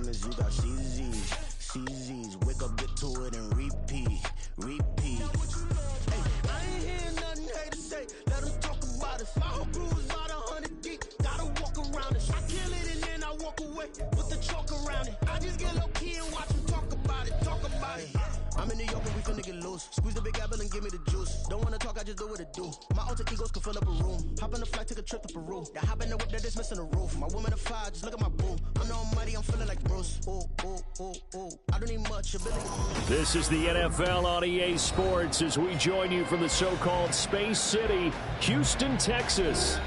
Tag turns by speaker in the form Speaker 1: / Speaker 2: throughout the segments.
Speaker 1: diamonds, you got CZs. CZs, wake up, get to it, and repeat. Repeat. Hey, I ain't hearing nothing hate to say. Let them talk about it. My whole crew is about 100 deep. Gotta walk around it. I kill it and then I walk away with the chalk around it. I just get low key and watch them talk about it. Talk about it. I'm in New York and we finna get loose. Squeeze the big apple and give me the juice. Don't wanna talk, I just do what it do. My alter egos can fill up a room. Hop on the flight, take a trip to Peru. That hop in the whip, that is missing the roof. My woman a fire, just look at my boo. I'm the almighty, I'm feeling like Bruce. Ooh, ooh, ooh, ooh. I don't need much ability.
Speaker 2: This is the NFL on EA Sports as we join you from the so-called Space City, Houston, Texas.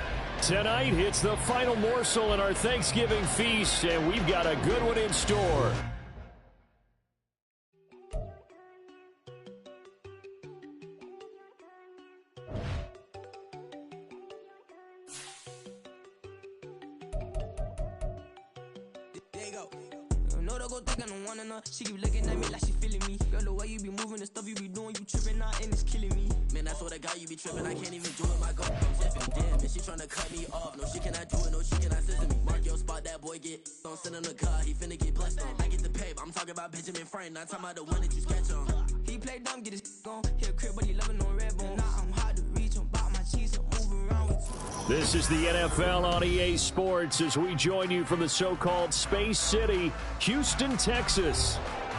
Speaker 2: Tonight, it's the final morsel in our Thanksgiving feast, and we've got a good one in store.
Speaker 3: She keep looking at me like she feeling me. Girl, the way you be moving, the stuff you be doing, you tripping out and it's killing me. Man, I swear to God, you be tripping. I can't even do it. My girl, I'm zipping. Damn, and she tryna cut me off. No, she cannot do it. No, she cannot listen to me. Mark your spot, that boy get on. Send him the car, he finna get blessed on. I get the pay, I'm talking about Benjamin Franklin. Not talking about the one that you sketch on. He play dumb, get his gone. He a crib, but he loving on red bone. Now I'm hard to reach, I'm about my cheese, I'm moving around with you.
Speaker 2: This is the NFL on EA Sports as we join you from the so-called Space City, Houston, Texas.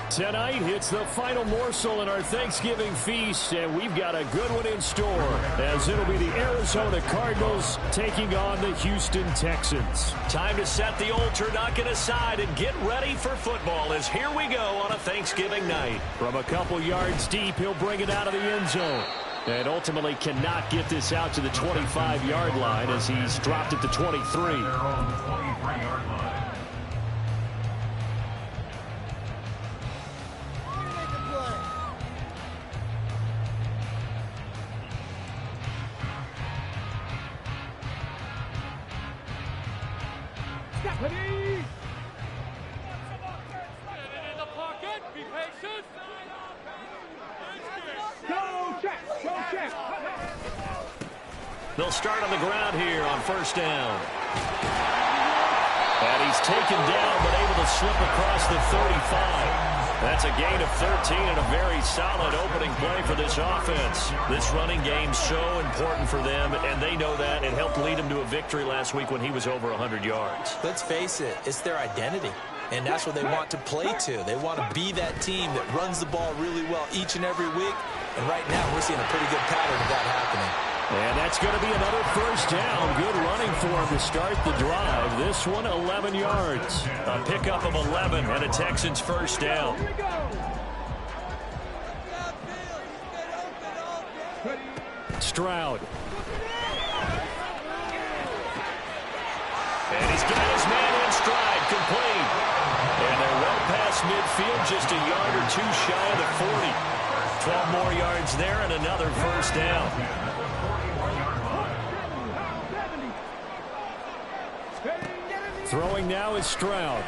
Speaker 2: Tonight, it's the final morsel in our Thanksgiving feast, and we've got a good one in store, as it'll be the Arizona Cardinals taking on the Houston Texans. Time to set the old turducken aside and get ready for football, as here we go on a Thanksgiving night. From a couple yards deep, he'll bring it out of the end zone, and ultimately cannot get this out to the 25-yard line as he's dropped it to 23. They'll start on the ground here on first down. And he's taken down but able to slip across the 35. That's a gain of 13 and a very solid opening play for this offense. This running game's so important for them, and they know that. It helped lead them to a victory last week when he was over 100 yards.
Speaker 4: Let's face it, it's their identity. And that's what they want to play to. They want to be that team that runs the ball really well each and every week. And right now, we're seeing a pretty good pattern of that happening.
Speaker 2: And that's going to be another first down. Good running for him to start the drive. This one, 11 yards. A pickup of 11 and a Texans first down. Stroud. And he's got his man in stride, complete. And they're well past midfield, just a yard or two shy of the 40. 12 more yards there and another first down. Throwing now is Stroud.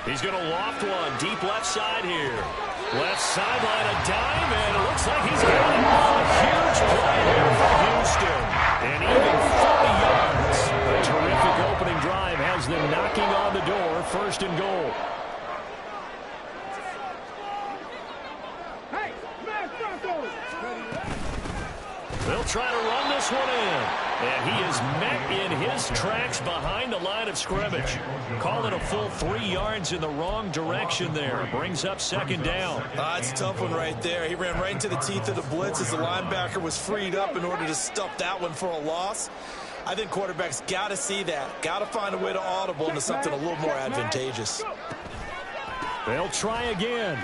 Speaker 2: He's going to loft one deep left side here. Left sideline, a dime, and it looks like he's got it. A huge play here for Houston. And even 40 yards. A terrific opening drive has them knocking on the door. First and goal. They'll try to run this one in. And he is met in his tracks behind the line of scrimmage. Call it a full 3 yards in the wrong direction there. Brings up second down.
Speaker 4: It's a tough one right there. He ran right into the teeth of the blitz as the linebacker was freed up in order to stuff that one for a loss. I think quarterbacks got to see that. Got to find a way to audible into something a little more advantageous.
Speaker 2: They'll try again.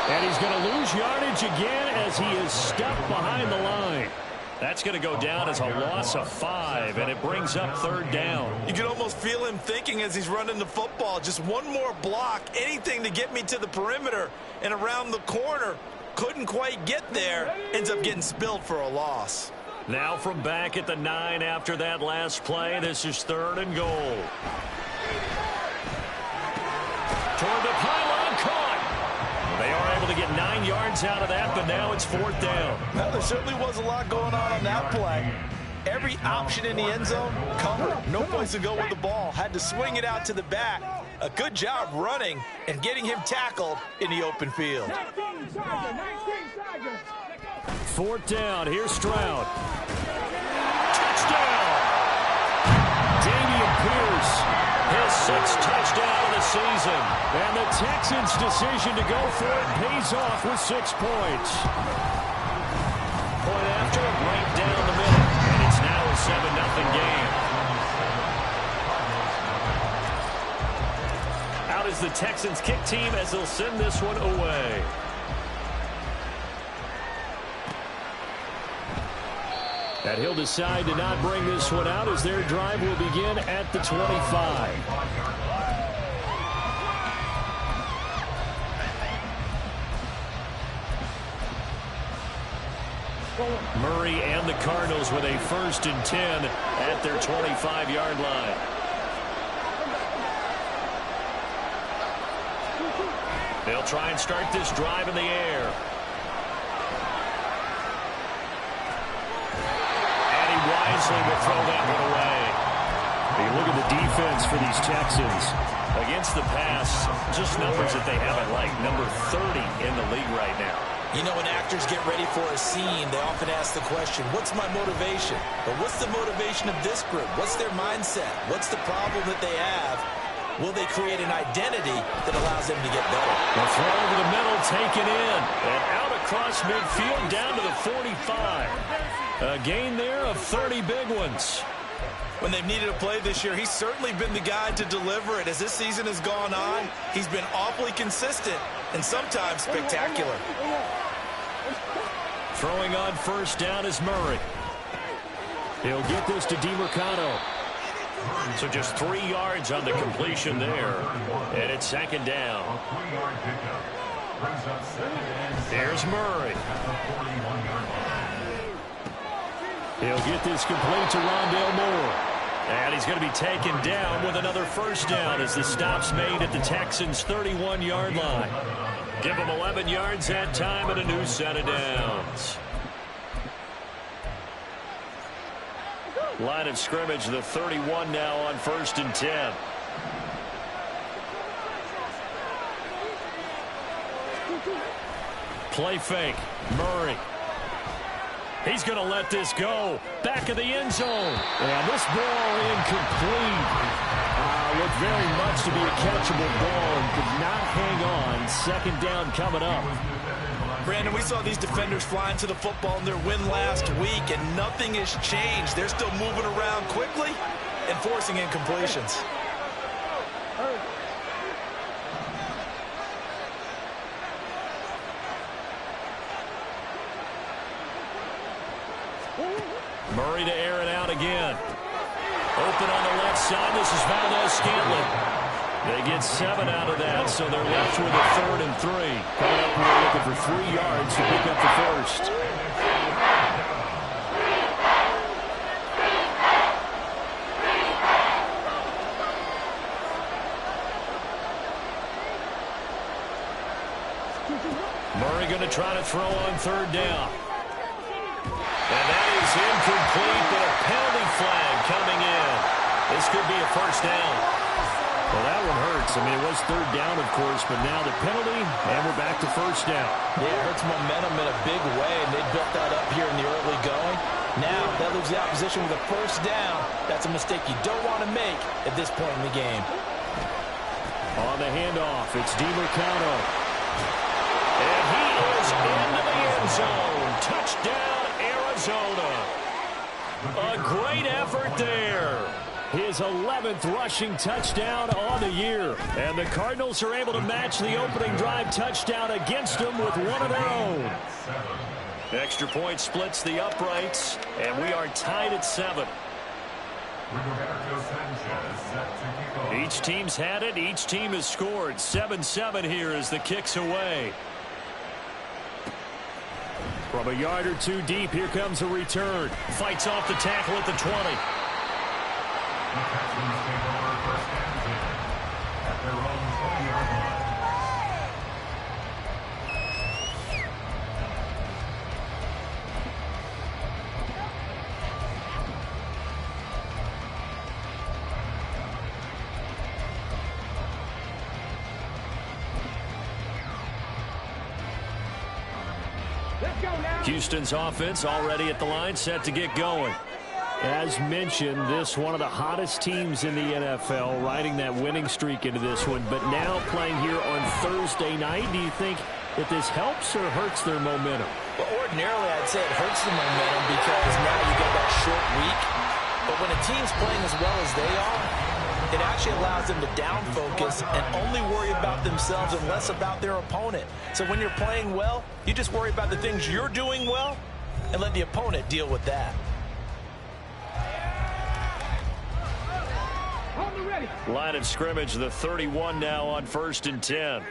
Speaker 2: And he's going to lose yardage again as he is stuck behind the line. That's going to go down as a loss of 5, and it brings up third down.
Speaker 4: You can almost feel him thinking as he's running the football. Just one more block, anything to get me to the perimeter and around the corner. Couldn't quite get there. Ends up getting spilled for a loss.
Speaker 2: Now from back at the 9 after that last play, this is third and goal. Toward the pylon, caught. They are able to get 9 yards out of that, but now it's fourth down.
Speaker 4: Well, there certainly was a lot going on that play. every option in the end zone covered. No place to go with the ball. Had to swing it out to the back. A good job running and getting him tackled in the open field.
Speaker 2: 4th down. Here's Stroud. Touchdown! Dameon Pierce, his 6th touchdown of the season. And the Texans' decision to go for it pays off with 6 points. Point after, right down the middle. And it's now a 7-0 game. Out is the Texans kick team as they'll send this one away. And he'll decide to not bring this one out as their drive will begin at the 25. Murray and the Cardinals with a 1st and 10 at their 25-yard line. They'll try and start this drive in the air. Wisely will throw that one away. You look at the defense for these Texans. Against the pass, just numbers that they haven't liked. Number 30 in the league right now.
Speaker 4: You know, when actors get ready for a scene, they often ask the question, what's my motivation? But what's the motivation of this group? What's their mindset? What's the problem that they have? Will they create an identity that allows them to get better?
Speaker 2: The throw over the middle, taken in. And out across midfield, down to the 45. A gain there of 30 big ones.
Speaker 4: When they've needed a play this year, he's certainly been the guy to deliver it. As this season has gone on, he's been awfully consistent and sometimes spectacular.
Speaker 2: Throwing on 1st down is Murray. He'll get this to DiMercado. So just 3 yards on the completion there. And it's 2nd down. There's Murray. He'll get this complete to Rondale Moore. And he's going to be taken down with another 1st down as the stop's made at the Texans' 31-yard line. Give them 11 yards that time and a new set of downs. Line of scrimmage, the 31 now on 1st and 10. Play fake. Murray. He's going to let this go. Back of the end zone. And this ball incomplete. Looked very much to be a catchable ball and could not hang on. 2nd down coming up.
Speaker 4: Brandon, we saw these defenders flying to the football in their win last week, and nothing has changed. They're still moving around quickly and forcing incompletions.
Speaker 2: Murray to air it out again. Open on the left side. This is Valdez-Scantling. They get 7 out of that, so they're left with a 3rd and 3. Coming up, we're looking for 3 yards to pick up the 1st. Murray going to try to throw on 3rd down. And that is incomplete, but a penalty flag coming in. This could be a 1st down. Well, that one hurts. I mean, it was 3rd down, of course, but now the penalty, and we're back to 1st down.
Speaker 4: Yeah, it hurts momentum in a big way, and they built that up here in the early going. Now, that leaves the opposition with a 1st down. That's a mistake you don't want to make at this point in the game.
Speaker 2: On the handoff, it's DiMercado. And he is into the end zone. Touchdown, Arizona. A great effort there. His 11th rushing touchdown on the year. And the Cardinals are able to match the opening drive touchdown against them with one of their own. Extra point splits the uprights, and we are tied at 7. Each team's had it. Each team has scored. 7-7 here as the kick's away. From a yard or 2 deep, here comes a return. Fights off the tackle at the 20.
Speaker 5: The Texans take over 1st and 10 at their own 20-yard line.
Speaker 2: Houston's offense already at the line, set to get going. As mentioned, this one of the hottest teams in the NFL, riding that winning streak into this one. But now playing here on Thursday night, do you think that this helps or hurts their momentum?
Speaker 4: Well, ordinarily, I'd say it hurts the momentum because now you get that short week. But when a team's playing as well as they are, it actually allows them to down focus and only worry about themselves and less about their opponent. So when you're playing well, you just worry about the things you're doing well and let the opponent deal with that.
Speaker 2: Line of scrimmage, the 31 now on 1st and 10.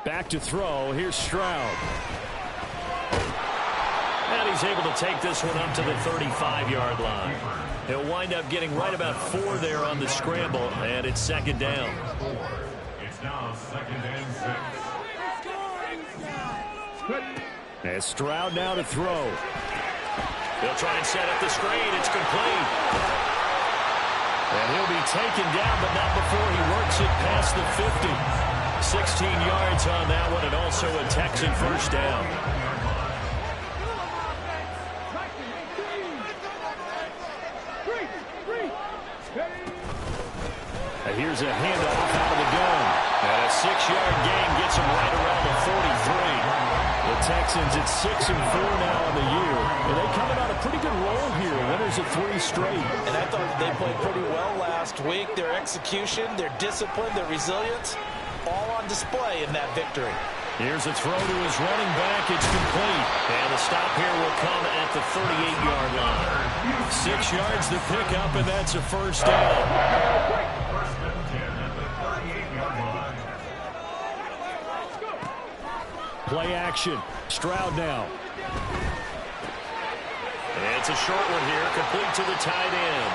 Speaker 2: Back to throw. Here's Stroud. And he's able to take this one up to the 35-yard line. He'll wind up getting right about 4 there on the scramble, and it's 2nd down.
Speaker 5: It's now 2nd and 6.
Speaker 2: And Stroud now to throw. He'll try and set up the screen. It's complete. And he'll be taken down, but not before he works it past the 50. 16 yards on that one, and also a Texan first down. And here's a handoff out of the gun. And a 6-yard gain gets him right around the 43. The Texans at 6-4 now on the year. And they coming on a pretty good roll here. Winners of 3 straight.
Speaker 4: And I thought they played pretty well last week. Their execution, their discipline, their resilience, all on display in that victory.
Speaker 2: Here's a throw to his running back. It's complete. And the stop here will come at the 38-yard line. 6 yards to pick up, and that's a first down. Play action. Stroud now. And it's a short one here, complete to the tight end.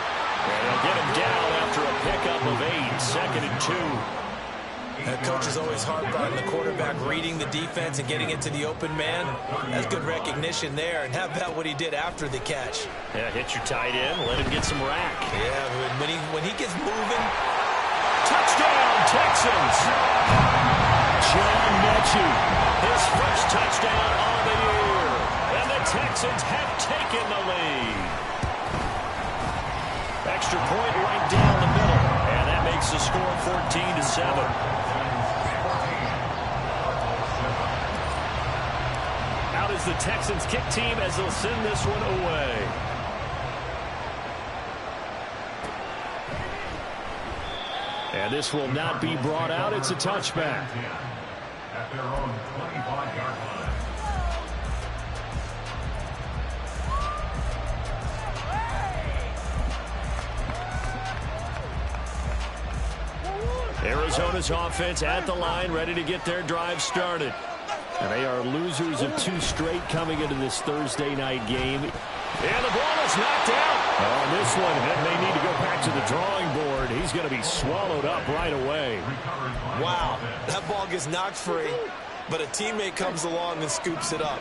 Speaker 2: And they'll get him down after a pickup of 8, 2nd and 2.
Speaker 4: The coach is always hard on the quarterback reading the defense and getting it to the open man. That's good recognition there. And how about what he did after the catch?
Speaker 2: Yeah, hit your tight end, let him get some rack.
Speaker 4: Yeah, when he gets moving.
Speaker 2: Touchdown, Texans! John Mechie, his first touchdown on the year. And the Texans have taken the lead. Extra point right down the middle. And that makes the score 14-7. Out is the Texans kick team as they'll send this one away. And this will not be brought out. It's a touchback.
Speaker 5: At their own 25-yard line.
Speaker 2: Arizona's offense at the line, ready to get their drive started. And they are losers of 2 straight coming into this Thursday night game. And the ball is knocked out. On this one, and they need to go back to the drawing board. He's going to be swallowed up right away.
Speaker 4: Wow, that ball gets knocked free, but a teammate comes along and scoops it up.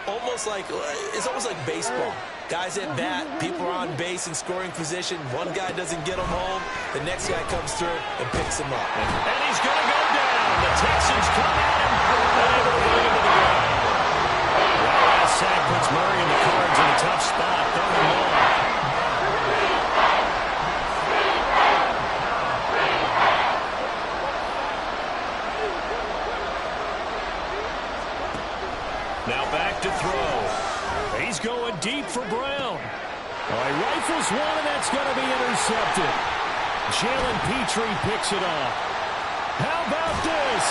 Speaker 4: It's almost like baseball. Guys at bat, people are on base in scoring position. One guy doesn't get him home. The next guy comes through and picks him up.
Speaker 2: And he's going to go down. The Texans come at him. Unable to bring him to the ground. That last sack puts Murray and the Cards in a tough spot. 3rd and long. Now back to throw. He's going deep for Brown. He rifles one, and that's going to be intercepted. Jalen Petrie picks it off. How about this?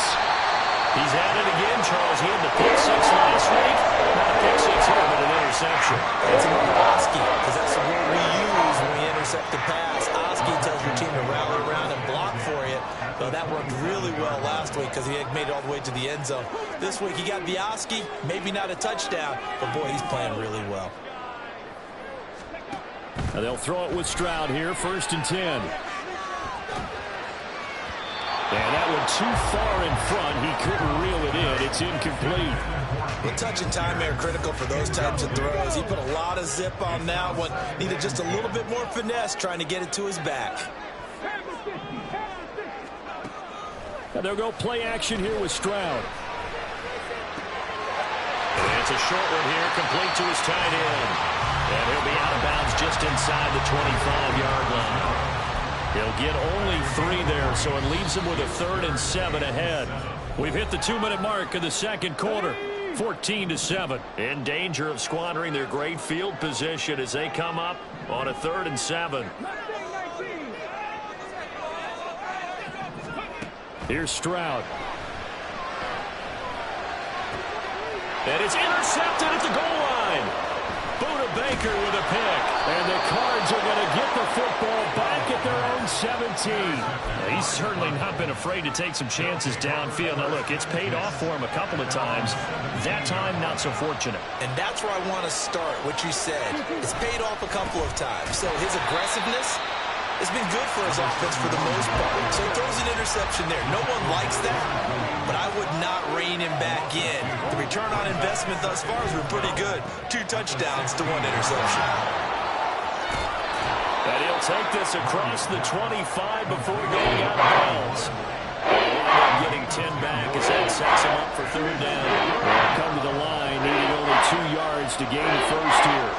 Speaker 2: He's at it again, Charles. He had the pick 6 last week. Not a pick 6 here, but an interception.
Speaker 4: It's another Oski, because that's the word we use when we intercept the pass. Oski tells your team to rally around and block for you. Well, that worked really well last week because he had made it all the way to the end zone. This week he got the Oski, maybe not a touchdown, but boy, he's playing really well.
Speaker 2: Now they'll throw it with Stroud here, 1st and 10. And that one too far in front. He couldn't reel it in. It's incomplete.
Speaker 4: The touch and time are critical for those types of throws. He put a lot of zip on that one. Needed just a little bit more finesse trying to get it to his back.
Speaker 2: And they'll go play action here with Stroud. It's a short one here, complete to his tight end. And he'll be out of bounds just inside the 25-yard line. He'll get only 3 there, so it leaves him with a 3rd and 7 ahead. We've hit the 2-minute mark of the second quarter. 14-7. In danger of squandering their great field position as they come up on a 3rd and 7. Here's Stroud. And it's intercepted at the goal line. Buda Baker with a pick. And the Cards are going to get the football back at their own 17. He's certainly not been afraid to take some chances downfield. Now, look, it's paid off for him a couple of times. That time, not so fortunate.
Speaker 4: And that's where I want to start, what you said. It's paid off a couple of times. So his aggressiveness has been good for his offense for the most part. So he throws an interception there. No one likes that, but I would not rein him back in. The return on investment thus far has been pretty good. 2 touchdowns to 1 interception.
Speaker 2: And he'll take this across the 25 before going out of bounds. They'll getting 10 back as that sets him up for 3rd down. They'll come to the line, needing only 2 yards to gain the first here.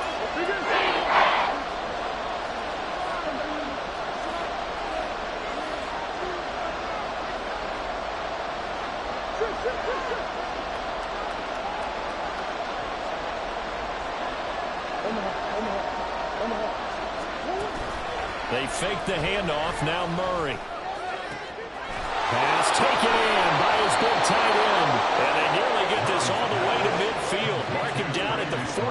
Speaker 2: They fake the handoff. Now Murray. Pass taken in by his big tight end. And they nearly get this all the way to midfield. Mark him down at the 49.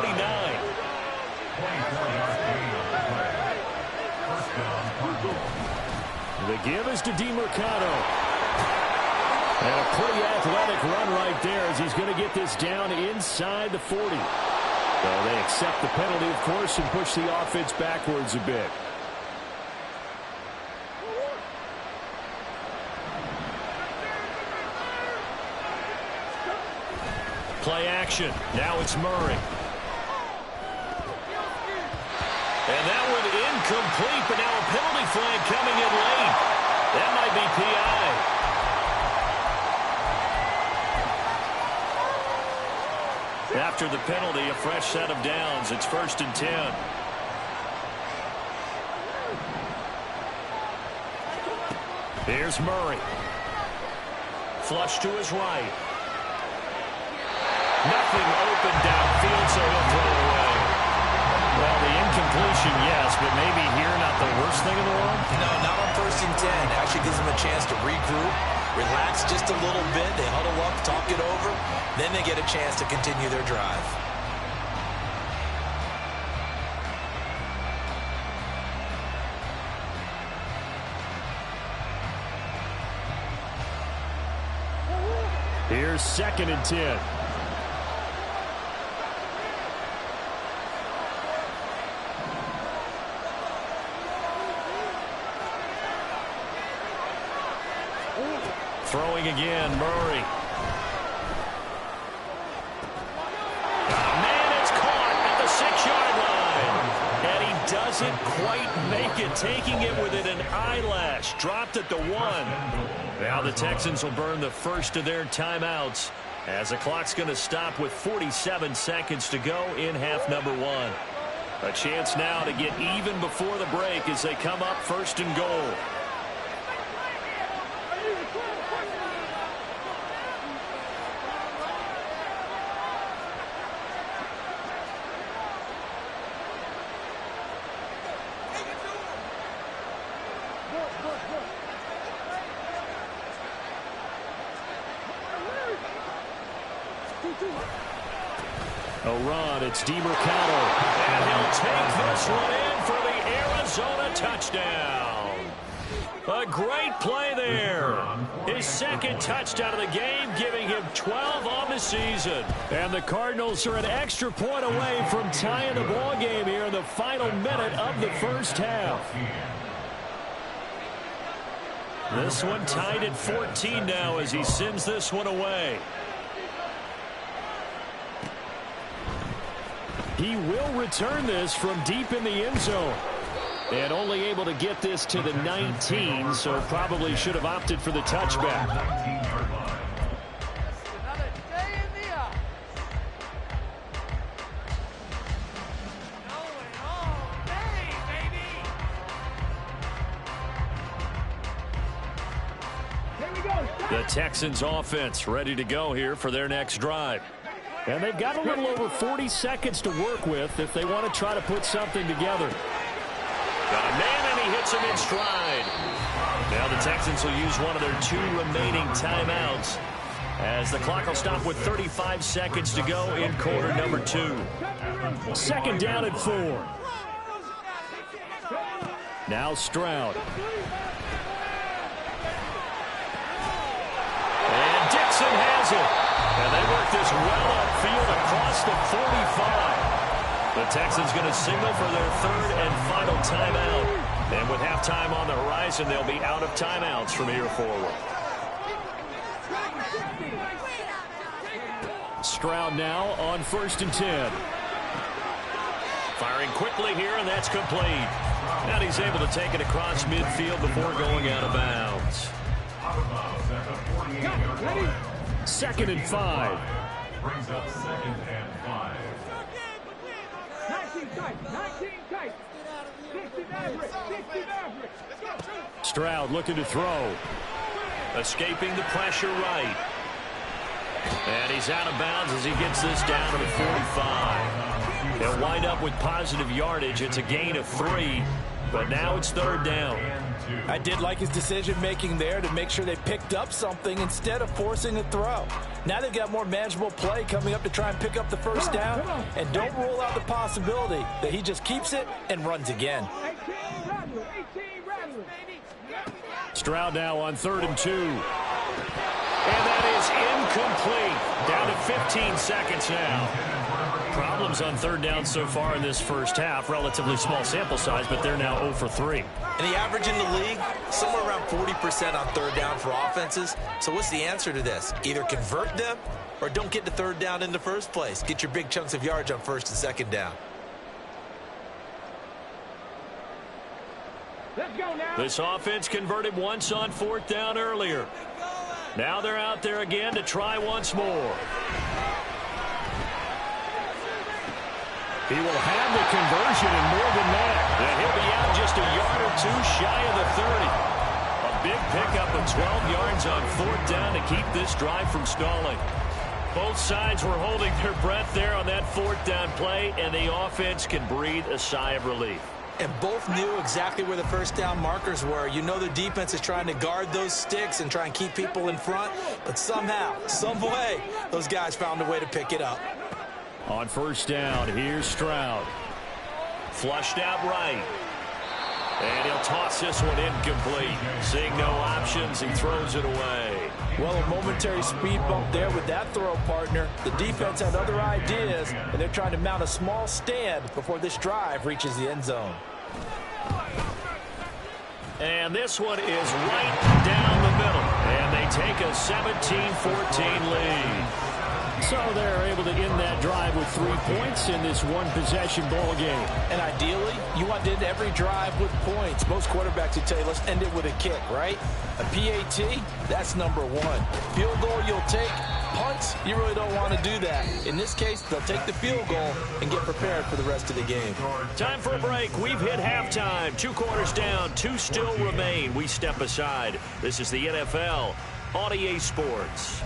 Speaker 2: The give is to DeMercado. And a pretty athletic run right there as he's going to get this down inside the 40. So they accept the penalty, of course, and push the offense backwards a bit. Play action. Now it's Murray. And that one incomplete, but now a penalty flag coming in late. That might be PI. After the penalty, a fresh set of downs. It's 1st and 10. Here's Murray. Flush to his right. Nothing open downfield, so he'll throw away. Well, the incompletion, yes, but maybe here not the worst thing in the world?
Speaker 4: No, not on 1st and 10. Actually gives them a chance to regroup, relax just a little bit. They huddle up, talk it over. Then they get a chance to continue their drive.
Speaker 2: Here's 2nd and 10. Throwing again, Murray. Oh, man, it's caught at the 6-yard line. And he doesn't quite make it, taking it within an eyelash. Dropped at the 1. Now the Texans will burn the first of their timeouts as the clock's going to stop with 47 seconds to go in half number 1. A chance now to get even before the break as they come up 1st and goal. A run, it's DeMercado. And he'll take this one in for the Arizona touchdown. A great play there. His 2nd touchdown of the game, giving him 12 on the season. And the Cardinals are an extra point away from tying the ball game here in the final minute of the first half. This one tied at 14 now as he sends this one away. He will return this from deep in the end zone. And only able to get this to the 19, so probably should have opted for the touchback. The Texans offense ready to go here for their next drive. And they've got a little over 40 seconds to work with if they want to try to put something together. Got a man, and he hits him in stride. Now the Texans will use one of their 2 remaining timeouts as the clock will stop with 35 seconds to go in quarter number 2. Second down and 4. Now Stroud. And Dixon has it. And they work this well upfield across the 45. The Texans going to signal for their 3rd and final timeout. And with halftime on the horizon, they'll be out of timeouts from here forward. Stroud now on 1st and 10. Firing quickly here, and that's complete. And he's able to take it across midfield before going out of bounds. Second and 5.
Speaker 5: Brings up 2nd and 5.
Speaker 6: 19 tight. 60 average.
Speaker 2: Stroud looking to throw. Escaping the pressure right. And he's out of bounds as he gets this down to the 45. They'll wind up with positive yardage. It's a gain of 3, but now it's 3rd down.
Speaker 4: I did like his decision-making there to make sure they picked up something instead of forcing a throw. Now they've got more manageable play coming up to try and pick up the 1st down, and don't rule out the possibility that he just keeps it and runs again.
Speaker 6: 18 rattler.
Speaker 2: Stroud now on 3rd and 2. And that is incomplete. Down to 15 seconds now. Problems on 3rd down so far in this first half. Relatively small sample size, but they're now 0 for 3.
Speaker 4: And the average in the league, somewhere around 40% on 3rd down for offenses. So what's the answer to this? Either convert them or don't get to 3rd down in the first place. Get your big chunks of yards on 1st and 2nd down.
Speaker 6: Let's go now.
Speaker 2: This offense converted once on 4th down earlier. Now they're out there again to try once more. He will have the conversion and more than that. And he'll be out just a yard or 2 shy of the 30. A big pickup of 12 yards on 4th down to keep this drive from stalling. Both sides were holding their breath there on that 4th down play, and the offense can breathe a sigh of relief.
Speaker 4: And both knew exactly where the 1st down markers were. You know the defense is trying to guard those sticks and try and keep people in front. But somehow, some way, those guys found a way to pick it up.
Speaker 2: On 1st down, here's Stroud. Flushed out right. And he'll toss this one incomplete. Seeing no options, he throws it away.
Speaker 4: Well, a momentary speed bump there with that throw, partner. The defense had other ideas, and they're trying to mount a small stand before this drive reaches the end zone.
Speaker 2: And this one is right down the middle. And they take a 17-14 lead. So they're able to end that drive with 3 points in this one-possession ball game.
Speaker 4: And ideally, you want to end every drive with points. Most quarterbacks would tell you, let's end it with a kick, right? A PAT, that's number 1. Field goal you'll take. Punts, you really don't want to do that. In this case, they'll take the field goal and get prepared for the rest of the game.
Speaker 2: Time for a break. We've hit halftime. 2 quarters down, 2 still remain. We step aside. This is the NFL on EA Sports.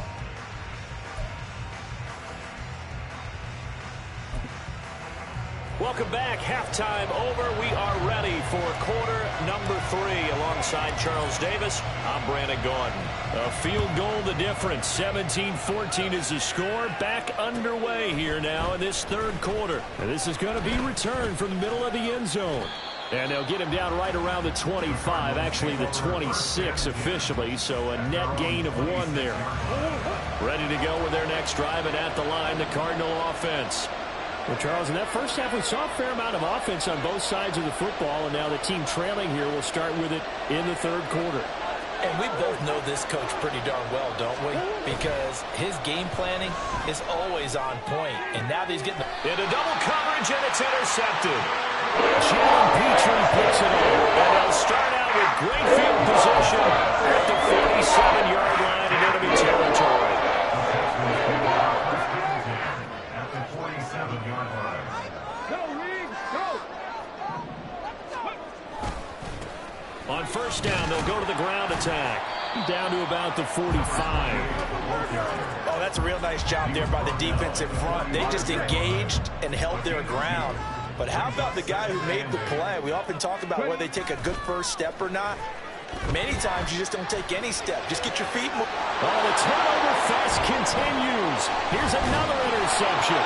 Speaker 2: Welcome back. Halftime over. We are ready for quarter number 3. Alongside Charles Davis, I'm Brandon Gordon. A field goal the difference. 17-14 is the score. Back underway here now in this 3rd quarter. And this is going to be returned from the middle of the end zone. And they'll get him down right around the 25, actually the 26 officially, so a net gain of 1 there. Ready to go with their next drive, and at the line, the Cardinal offense. Well, Charles, in that first half, we saw a fair amount of offense on both sides of the football, and now the team trailing here will start with it in the 3rd quarter.
Speaker 4: And we both know this coach pretty darn well, don't we? Because his game planning is always on point. And now that he's getting
Speaker 2: into double coverage, and it's intercepted. Jalen Petrie picks it up. And they'll start out with great field position at the 47-yard line in enemy territory.
Speaker 5: At the 47-yard line.
Speaker 6: Go, Reed, go.
Speaker 2: On 1st down, they'll go to the ground attack. Down to about the 45.
Speaker 4: Oh, that's a real nice job there by the defensive front. They just engaged and held their ground. But how about the guy who made the play? We often talk about whether they take a good first step or not. Many times you just don't take any step. Just get your feet moving.
Speaker 2: Oh, the turnover fest continues. Here's another interception.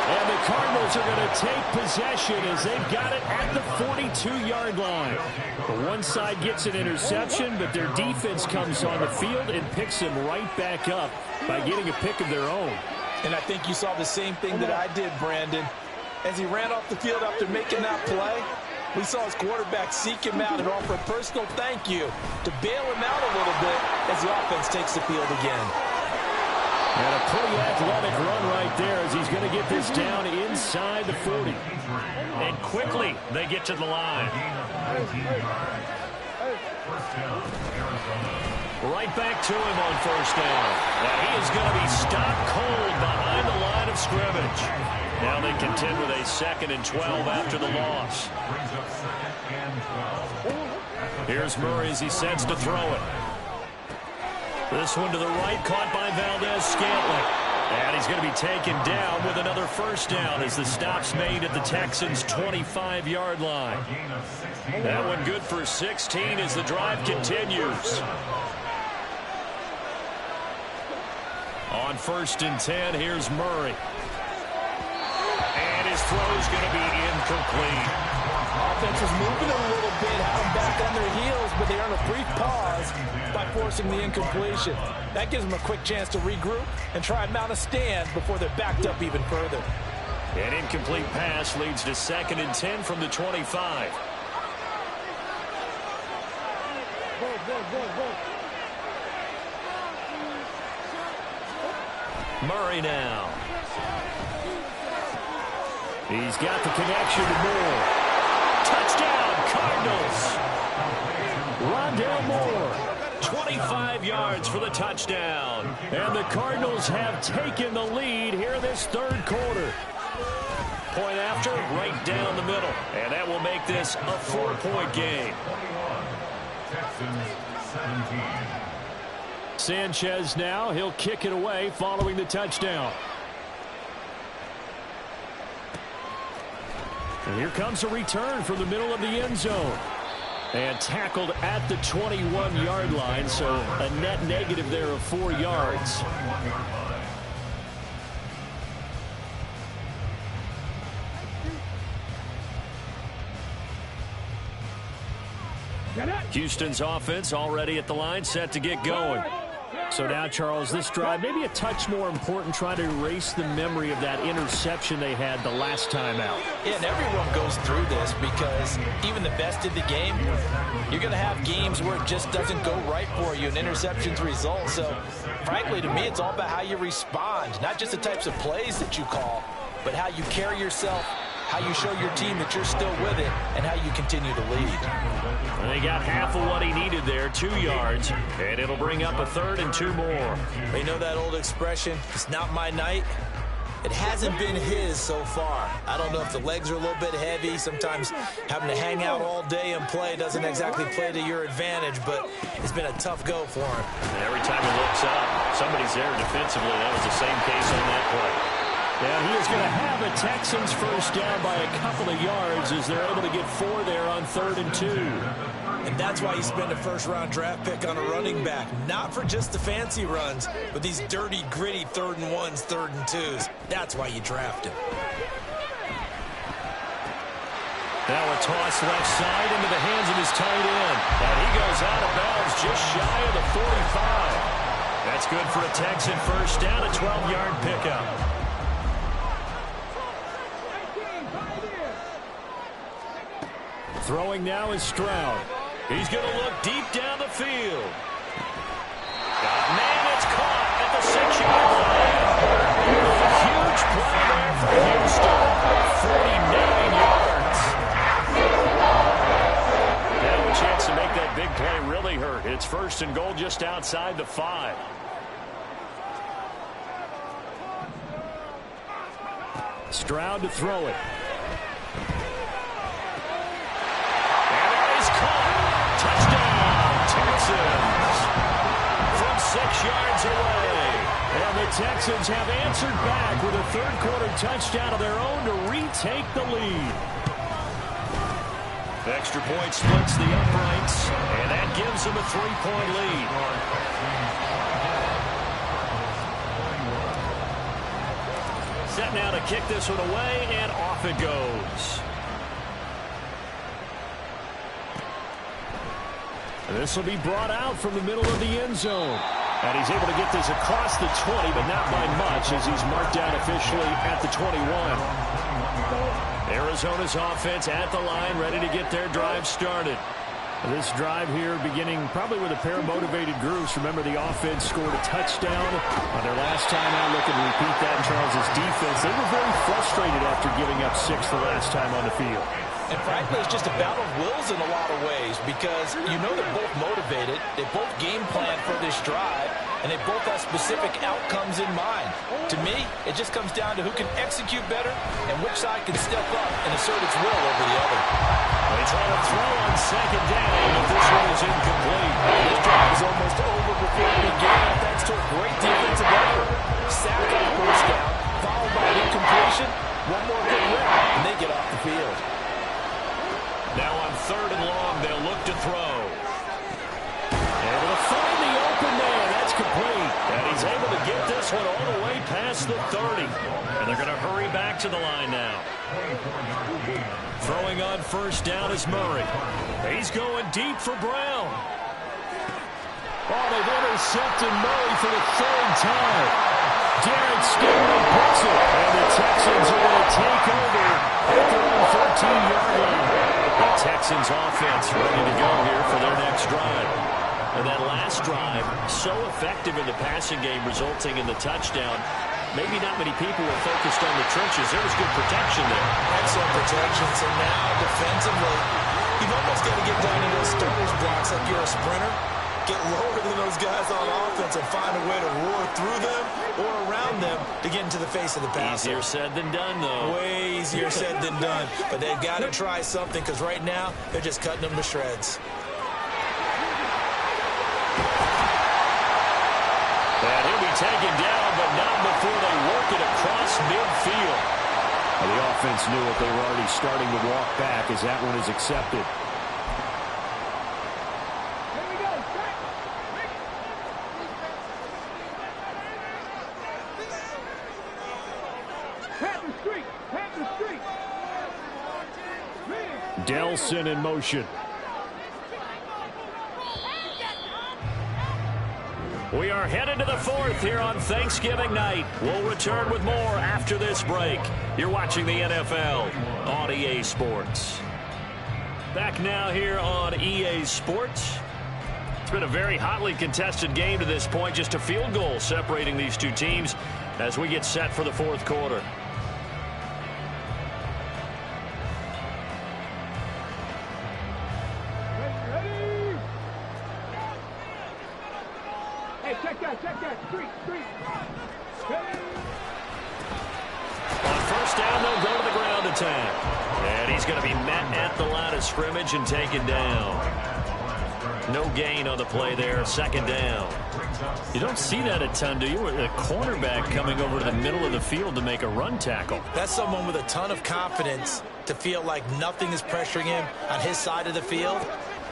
Speaker 2: And the Cardinals are going to take possession as they've got it at the 42-yard line. The one side gets an interception, but their defense comes on the field and picks them right back up by getting a pick of their own.
Speaker 4: And I think you saw the same thing that I did, Brandon. As he ran off the field after making that play, we saw his quarterback seek him out and offer a personal thank you to bail him out a little bit as the offense takes the field again.
Speaker 2: And a pretty athletic run right there as he's going to get this down inside the 40. And quickly they get to the line. Right back to him on first down. Now he is going to be stopped cold behind the line of scrimmage. Now they contend with a 2nd and 12 after the loss. Here's Murray as he sets to throw it. This one to the right, caught by Valdez-Scantling. And he's going to be taken down with another first down as the stop's made at the Texans' 25-yard line. That one good for 16 as the drive continues. On 1st and 10, here's Murray. And his throw's going to be incomplete.
Speaker 4: Offense was moving a little bit, had them back on their heels, but they earned a brief pause by forcing the incompletion. That gives them a quick chance to regroup and try and mount a stand before they're backed up even further.
Speaker 2: An incomplete pass leads to 2nd and 10 from the 25. Murray now. He's got the connection to Moore. Touchdown, Cardinals. Rondale Moore, 25 yards for the touchdown. And the Cardinals have taken the lead here in this 3rd quarter. Point after, right down the middle. And that will make this a 4-point game.
Speaker 5: Texans 17.
Speaker 2: Sanchez now, he'll kick it away following the touchdown. And here comes a return from the middle of the end zone. And tackled at the 21-yard line, so a net negative there of 4 yards. Houston's offense already at the line, set to get going. So now, Charles, this drive maybe a touch more important, trying to erase the memory of that interception they had the last time out.
Speaker 4: Yeah, and everyone goes through this because even the best in the game, you're going to have games where it just doesn't go right for you, and interceptions result. So, frankly, to me, it's all about how you respond, not just the types of plays that you call, but how you carry yourself, how you show your team that you're still with it, and how you continue to lead.
Speaker 2: And they got half of what he needed there, 2 yards, and it'll bring up a 3rd and 2 more.
Speaker 4: You know that old expression, it's not my night? It hasn't been his so far. I don't know if the legs are a little bit heavy. Sometimes having to hang out all day and play doesn't exactly play to your advantage, but it's been a tough go for him.
Speaker 2: And every time he looks up, somebody's there defensively. That was the same case on that play. Now he is going to have a Texans first down by a couple of yards as they're able to get 4 there on 3rd and 2.
Speaker 4: And that's why you spend a first-round draft pick on a running back. Not for just the fancy runs, but these dirty, gritty 3rd and 1s, 3rd and 2s. That's why you draft him.
Speaker 2: Now a toss left side into the hands of his tight end. And he goes out of bounds just shy of the 45. That's good for a Texan first down, a 12-yard pickup. Throwing now is Stroud. He's going to look deep down the field. Man, it's caught at the 6-yard line. Huge play there for Houston. 49 yards. Now a chance to make that big play really hurt. It's 1st and goal just outside the 5. Stroud to throw it. Touchdown, Texans. Texans have answered back with a third-quarter touchdown of their own to retake the lead. Extra point splits the uprights, and that gives them a 3-point lead. Set now to kick this one away, and off it goes. This will be brought out from the middle of the end zone. And he's able to get this across the 20, but not by much as he's marked down officially at the 21. Arizona's offense at the line, ready to get their drive started. This drive here beginning probably with a pair of motivated groups. Remember, the offense scored a touchdown on their last time out. Looking to repeat that in Charles' defense. They were very frustrated after giving up 6 the last time on the field.
Speaker 4: And frankly, it's just a battle of wills in a lot of ways because you know they're both motivated. They both game plan for this drive, and they both have specific outcomes in mind. To me, it just comes down to who can execute better and which side can step up and assert its will over the other.
Speaker 2: They try to throw on second down, but this one is incomplete.
Speaker 4: This drive is almost over before it began, thanks to a great defensive effort. Sack on first down, followed by an incompletion. One more good rep, and they get off the field.
Speaker 2: Now on 3rd and long, they'll look to throw. Able to find the open man. That's complete. And he's able to get this one all the way past the 30. And they're going to hurry back to the line now. Throwing on first down is Murray. He's going deep for Brown. Oh, they've intercepted Murray for the 3rd time. Derek Stingley puts it. And the Texans are going to take over at their own 13-yard line. The Texans offense ready to go here for their next drive. And that last drive, so effective in the passing game, resulting in the touchdown. Maybe not many people were focused on the trenches. There was good protection there.
Speaker 4: Excellent protection. So now, defensively, you've almost got to get down to those starters blocks like you're a sprinter. Get lower than those guys on offense and find a way to roar through them or around them to get into the face of the passer.
Speaker 2: Easier said than done, though.
Speaker 4: Way easier said than done. But they've got to try something because right now they're just cutting them to shreds.
Speaker 2: And he'll be taken down, but not before they work it across midfield. Well, the offense knew it. They were already starting to walk back as that one is accepted. Delson in motion. We are headed to the 4th here on Thanksgiving night. We'll return with more after this break. You're watching the NFL on EA Sports. Back now here on EA Sports. It's been a very hotly contested game to this point. Just a field goal separating these two teams as we get set for the 4th quarter.
Speaker 6: Check that. Street.
Speaker 2: On first down, they'll go to the ground attack. And he's going to be met at the line of scrimmage and taken down. No gain on the play there. 2nd down. You don't see that a ton, do you? A cornerback coming over to the middle of the field to make a run tackle.
Speaker 4: That's someone with a ton of confidence to feel like nothing is pressuring him on his side of the field.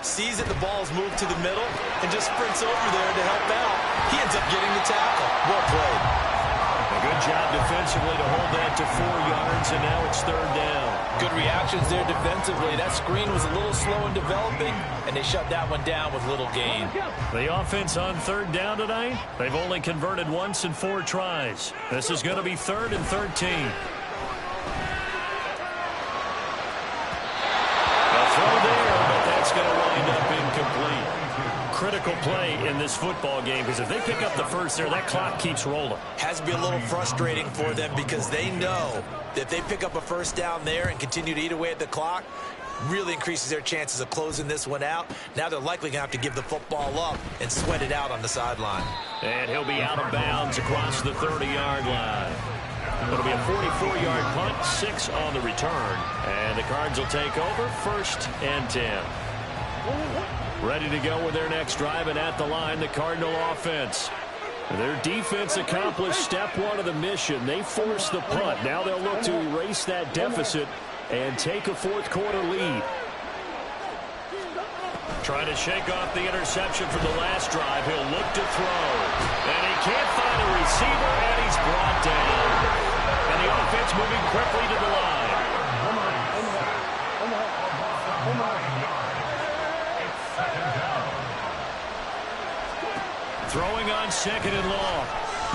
Speaker 4: Sees that the ball is moved to the middle and just sprints over there to help out. He ends up getting the tackle. Well played.
Speaker 2: A good job defensively to hold that to 4 yards, and now it's 3rd down.
Speaker 4: Good reactions there defensively. That screen was a little slow in developing, and they shut that one down with little gain.
Speaker 2: The offense on 3rd down tonight, they've only converted once in 4 tries. This is going to be 3rd and 13. Throw there, but that's going to wind up incomplete. Critical play in this football game because if they pick up the first there, that clock keeps rolling.
Speaker 4: Has to be a little frustrating for them because they know that if they pick up a first down there and continue to eat away at the clock, really increases their chances of closing this one out. Now they're likely going to have to give the football up and sweat it out on the sideline.
Speaker 2: And he'll be out of bounds across the 30-yard line. It'll be a 44-yard punt, 6 on the return. And the Cards will take over 1st and 10. Ready to go with their next drive, and at the line, the Cardinal offense. Their defense accomplished step one of the mission. They forced the punt. Now they'll look to erase that deficit and take a fourth quarter lead. Trying to shake off the interception from the last drive. He'll look to throw. And he can't find a receiver, and he's brought down. And the offense moving quickly to the line. Throwing on second and long.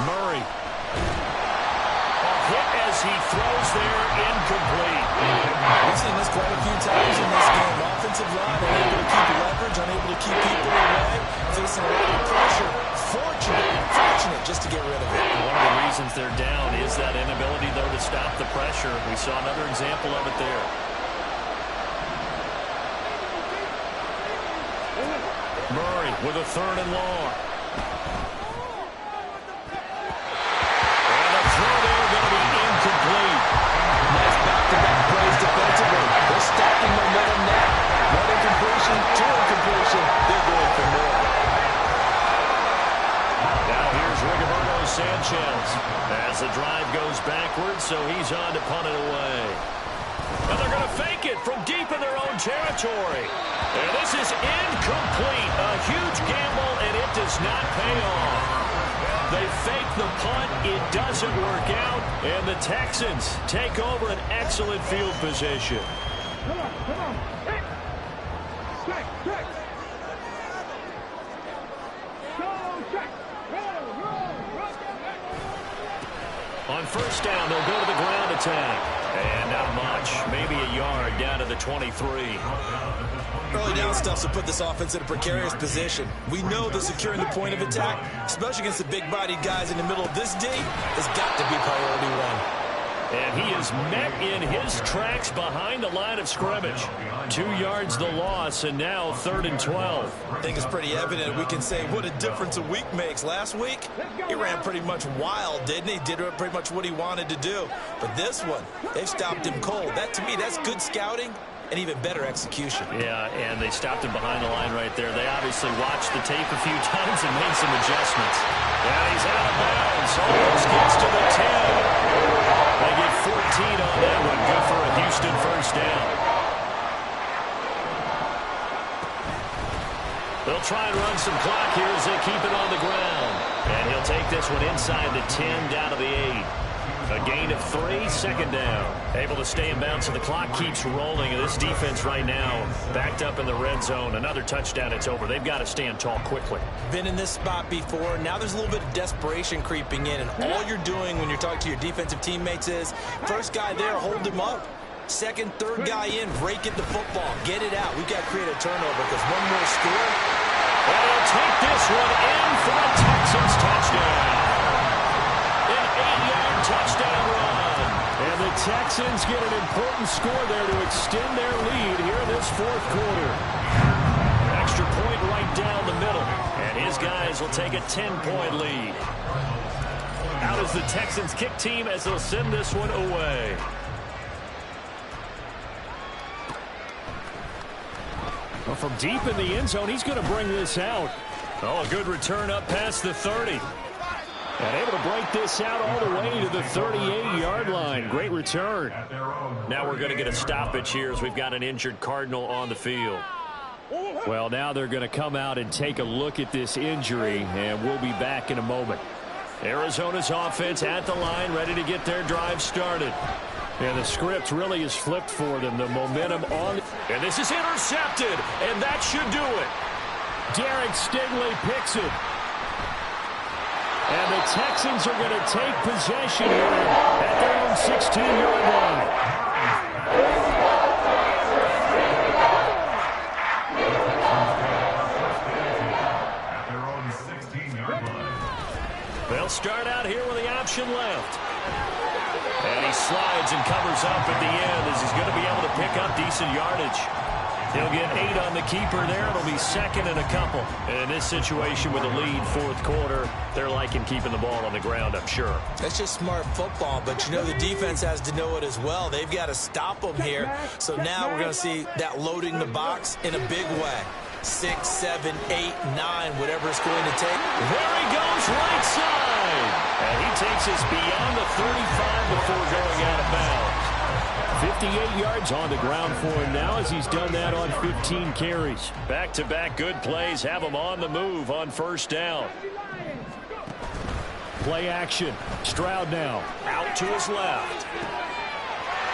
Speaker 2: Murray. A hit as he throws there, incomplete.
Speaker 4: We've seen this quite a few times in this game. Offensive line unable to keep leverage, unable to keep people away, facing a lot of pressure. Fortunate just to get rid of it.
Speaker 2: One of the reasons they're down is that inability, though, to stop the pressure. We saw another example of it there. Murray with a third and long. And a throw there going to be incomplete.
Speaker 4: Nice back-to-back plays defensively. They're stacking momentum now. One incompletion, two incompletion. They're going for more.
Speaker 2: Now here's Rigoberto Sanchez as the drive goes backwards, so he's on to punt it away. And they're going to fake it from deep in their own territory. And this is incomplete. A huge gamble, and it does not pay off. They fake the punt. It doesn't work out. And the Texans take over an excellent field position.
Speaker 6: Come on. Hey. Check.
Speaker 2: On first down, they'll go to the ground attack. And not much. Maybe a yard down to the 23.
Speaker 4: Early down stuff to put this offense in a precarious position. We know that securing the point of attack, especially against the big-bodied guys in the middle of this D, has got to be priority one.
Speaker 2: And he is met in his tracks behind the line of scrimmage. 2 yards the loss, and now 3rd and 12.
Speaker 4: I think it's pretty evident we can say what a difference a week makes. Last week, he ran pretty much wild, didn't he? Did pretty much what he wanted to do. But this one, they've stopped him cold. That, to me, that's good scouting and even better execution.
Speaker 2: Yeah, and they stopped him behind the line right there. They obviously watched the tape a few times and made some adjustments. And he's out of bounds. Almost gets to the 10. They get 14 on that one. Good for a Houston first down. They'll try and run some clock here as they keep it on the ground. And he'll take this one inside the 10, down to the 8. A gain of 3, second down. Able to stay in bounds, so the clock keeps rolling. And this defense right now backed up in the red zone. Another touchdown, it's over. They've got to stand tall quickly.
Speaker 4: Been in this spot before. Now there's a little bit of desperation creeping in. And all you're doing when you're talking to your defensive teammates is, first guy there, hold him up. Second, third guy in, break it the football. Get it out. We've got to create a turnover because one more score.
Speaker 2: And he'll take this one in for a Texans touchdown. An 8-yard touchdown run. And the Texans get an important score there to extend their lead here in this fourth quarter. Extra point right down the middle. And his guys will take a 10-point lead. Out is the Texans kick team as they'll send this one away. Well, from deep in the end zone, he's going to bring this out. Oh, a good return up past the 30. And able to break this out all the way to the 38-yard line. Great return. Now we're going to get a stoppage here as we've got an injured Cardinal on the field. Well, now they're going to come out and take a look at this injury, and we'll be back in a moment. Arizona's offense at the line, ready to get their drive started. And the script really is flipped for them. The momentum on. And this is intercepted. And that should do it. Derek Stingley picks it. And the Texans are going to take possession here at their own 16-yard line.
Speaker 5: At their own 16-yard line.
Speaker 2: They'll start out here with the option left. And he slides and covers up at the end as he's going to be able to pick up decent yardage. He'll get 8 on the keeper there. It'll be second and a couple. And in this situation with a lead fourth quarter, they're liking keeping the ball on the ground, I'm sure.
Speaker 4: That's just smart football, but you know the defense has to know it as well. They've got to stop them here. So now we're going to see that loading the box in a big way. 6, 7, 8, 9, whatever it's going to take.
Speaker 2: There he goes right side. And he takes us beyond the 35 before going out of bounds. 58 yards on the ground for him now as he's done that on 15 carries. Back-to-back good plays have him on the move on first down. Play action. Stroud now. Out to his left.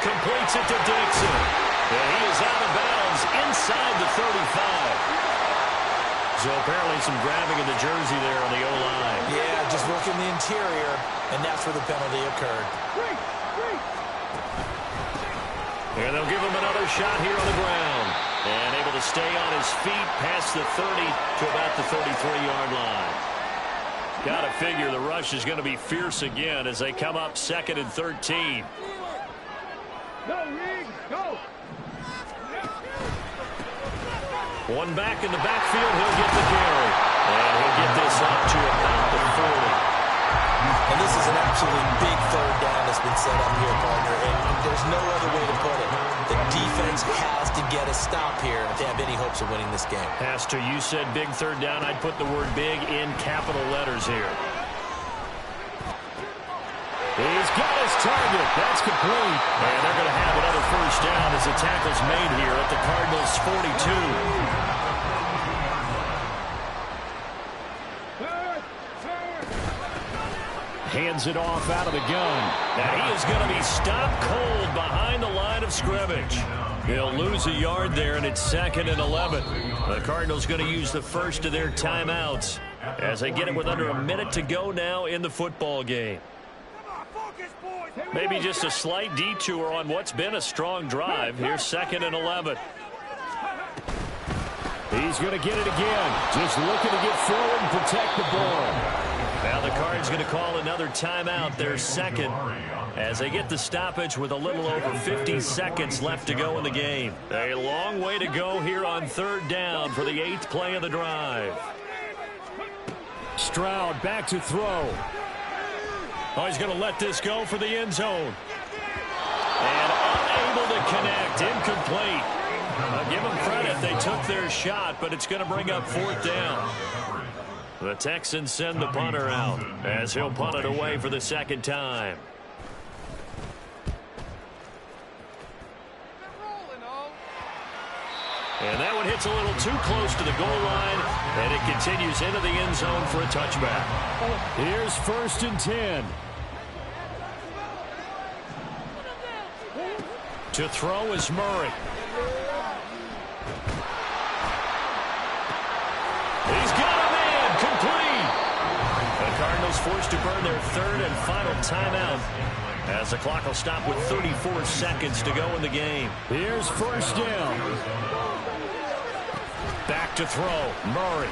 Speaker 2: Completes it to Dixon. And he is out of bounds inside the 35. So apparently some grabbing of the jersey there on the O-line.
Speaker 4: Yeah, just working the interior, and that's where the penalty occurred.
Speaker 2: And they'll give him another shot here on the ground. And able to stay on his feet past the 30 to about the 33-yard line. Got to figure the rush is going to be fierce again as they come up 2nd and 13.
Speaker 6: Go, Riggs, go.
Speaker 2: One back in the backfield, he'll get the carry. And he'll get this up to about the 40.
Speaker 4: And this is an absolutely big third down that's been set up here, partner, and there's no other way to put it. The defense has to get a stop here if they have any hopes of winning this game.
Speaker 2: Pastor, you said big third down. I'd put the word big in capital letters here. He's got his target. That's complete. And they're going to have another first down as the tackle's made here at the Cardinals' 42. Hands it off out of the gun. Now he is going to be stopped cold behind the line of scrimmage. He'll lose a yard there, and it's 2nd and 11. The Cardinals going to use the first of their timeouts as they get it with under a minute to go now in the football game. Maybe just a slight detour on what's been a strong drive. Here's 2nd and 11. He's going to get it again. Just looking to get forward and protect the ball. Now the Cards going to call another timeout, their second, as they get the stoppage with a little over 50 seconds left to go in the game. A long way to go here on third down for the 8th play of the drive. Stroud back to throw. Oh, he's going to let this go for the end zone. And unable to connect, incomplete. I'll give them credit, they took their shot, but it's going to bring up 4th down. The Texans send the punter out as he'll punt it away for the second time. And that one hits a little too close to the goal line, and it continues into the end zone for a touchback. Here's 1st and 10. To throw is Murray. He's got a man, complete. The Cardinals forced to burn their 3rd and final timeout as the clock will stop with 34 seconds to go in the game. Here's 1st down. Back to throw, Murray.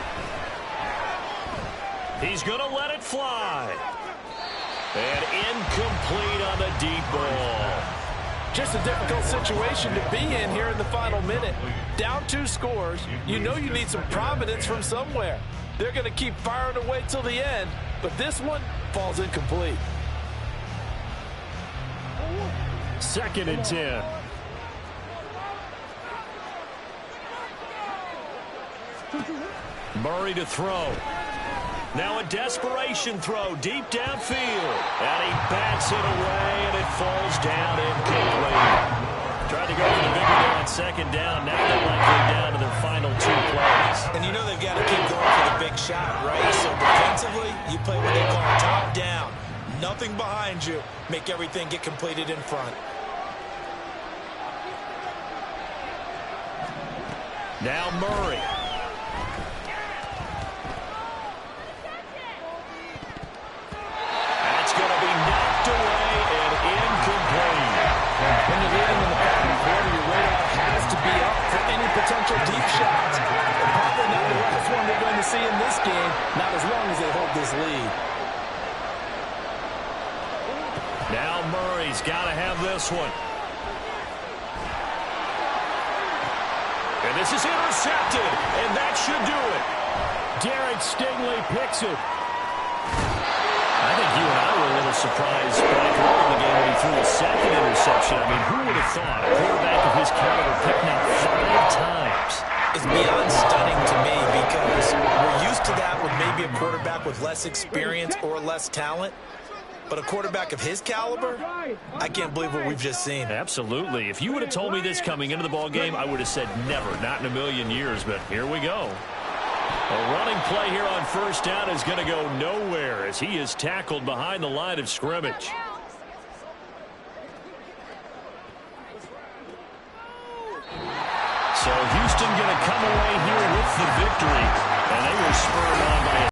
Speaker 2: He's going to let it fly. And incomplete on the deep ball.
Speaker 7: Just a difficult situation to be in here in the final minute. Down 2 scores, you know you need some providence from somewhere. They're going to keep firing away till the end, but this one falls incomplete.
Speaker 2: 2nd and 10. Murray to throw. Now a desperation throw deep downfield. And he bats it away, and it falls down incomplete. Tried to go for the bigger there on 2nd down. Now they're likely down to their final 2 plays.
Speaker 4: And you know they've got to keep going for the big shot, right? So defensively, you play what they call top down. Nothing behind you. Make everything get completed in front.
Speaker 2: Now Murray. That's going to be knocked away and incomplete.
Speaker 7: When you're leading in the bottom quarter, your radar has to be up for any potential deep shots. And probably not the last one we're going to see in this game, not as long as they hold this lead.
Speaker 2: Now Murray's got to have this one. And this is intercepted, and that should do it. Derek Stingley picks it. I think you and I were a little surprised back early in the game when he threw a 2nd interception. I mean, who would have thought a quarterback of his caliber picked out 5 times?
Speaker 4: is beyond stunning to me because we're used to that with maybe a quarterback with less experience or less talent. But a quarterback of his caliber, I can't believe what we've just seen.
Speaker 2: Absolutely. If you would have told me this coming into the ball game, I would have said never, not in a million years, but here we go. A running play here on first down is going to go nowhere as he is tackled behind the line of scrimmage. So Houston going to come away here with the victory, and they were spurred on by